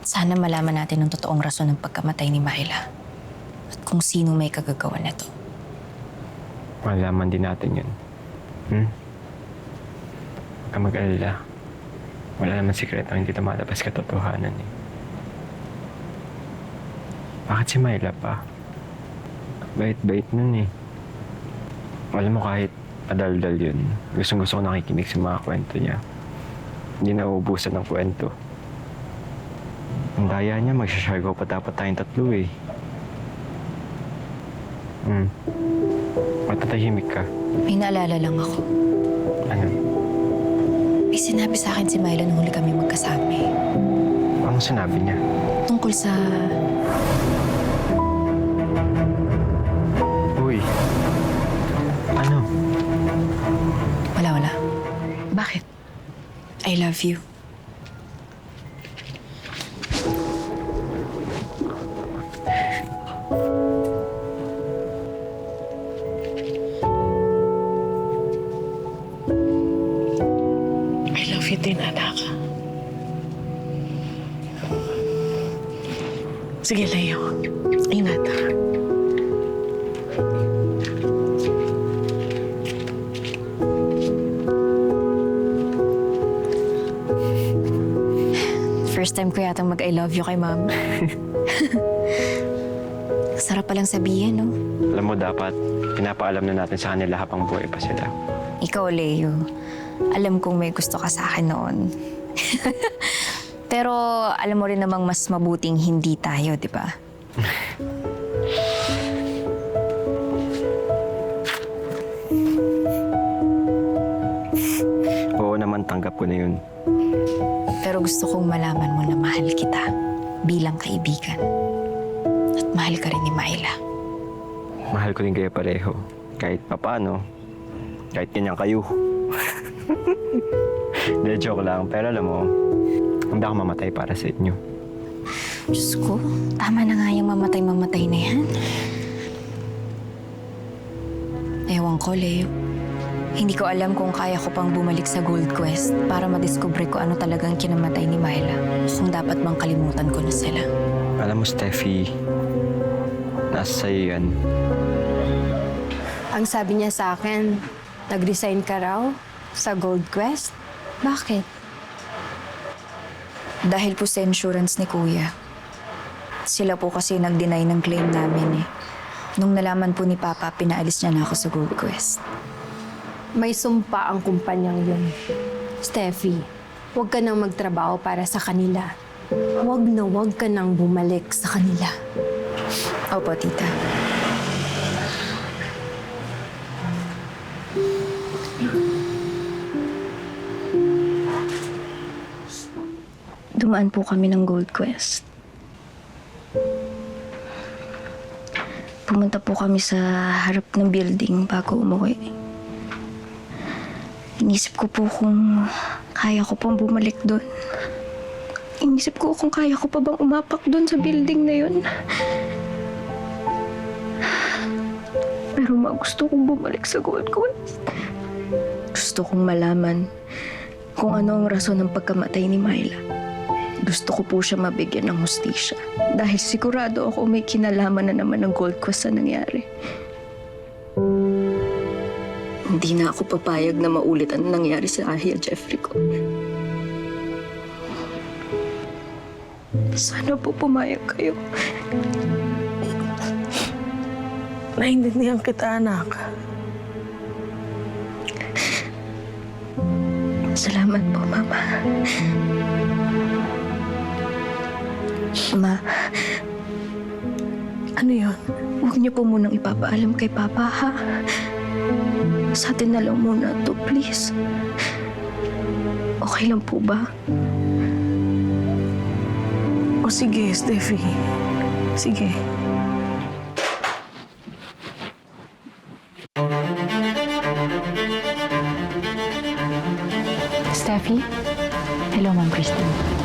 Sana malaman natin ang totoong rason ng pagkamatay ni Myla. At kung sino may kagagawa nito. Malaman din natin yun. Huwag ka mag-alala. Wala naman sikreto hindi tumalabas katotohanan eh. Bakit si Myla pa? Bait-bait nun eh. Alam mo kahit adaldal yun, gustong-gusto ko nakikinig sa mga kwento niya. Hindi nauubusan ng kwento. Ang daya niya, magsasargaw pa dapat tayong tatlo eh. Matatahimik ka. May naalala lang ako. Ano? May sinabi sa akin si Myla nung huli kami magkasama eh. Anong sinabi niya? Tungkol sa... Uy. Ano? Wala. Bakit? I love you. I love you din, anak. Sige, Leo. Ingat. First time ko yatang mag-I love you kay Mom. Sarap palang sabihin, no? Alam mo, dapat pinapaalam na natin sa kanila habang buhay pa sila. Ikaw, Leo. Alam kong may gusto ka sa akin noon. Pero alam mo rin namang mas mabuting hindi tayo, di ba? Oo naman, tanggap ko na yun. Pero gusto kong malaman mo na mahal kita bilang kaibigan. At mahal ka rin ni Myla. Mahal ko din kayo pareho. Kahit papano, kahit ganyan kayo. Hindi, joke lang. Pero alam mo, hindi ako mamatay para sa inyo. Diyos ko, tama na nga yung mamatay na yan. Ewan ko, Leo. Hindi ko alam kung kaya ko pang bumalik sa Gold Quest para madiskubre ko ano talagang kinamatay ni Myla. Kung dapat bang kalimutan ko na sila. Alam mo, Steffi, nasa sa'yo yan. Ang sabi niya sa akin, nag-resign ka raw sa Gold Quest. Bakit? Dahil po sa insurance ni Kuya. Sila po kasi nag-deny ng claim namin eh. Nung nalaman po ni Papa, pinaalis niya na ako sa Gold Quest. May sumpa ang kumpanyang yun. Steffi, huwag ka nang magtrabaho para sa kanila. Huwag na huwag ka nang bumalik sa kanila. Opo, tita. Dumaan po kami ng Gold Quest. Pumunta po kami sa harap ng building bago umuwi. Inisip ko po kung kaya ko pang bumalik doon. Inisip ko kung kaya ko pa bang umapak doon sa building na yun. Pero gusto kong bumalik sa Gold Quest. Gusto kong malaman kung ano ang rason ng pagkamatay ni Myla. Gusto ko po siya mabigyan ng hustisya. Dahil sigurado ako may kinalaman na naman ng Gold Quest sa nangyari. Hindi na ako papayag na maulit ang nangyari sa Ahia Jeffrey ko. Sana po pumayag kayo. Naintindihan kita, anak. Salamat po, Mama. Ma, Ano yun? huwag niyo po munang ipapaalam kay Papa, ha? Sa atin na lang muna to, please. Okay lang po ba? O sige, Steffi. Sige. Steffi? Hello, Ma'am Christine.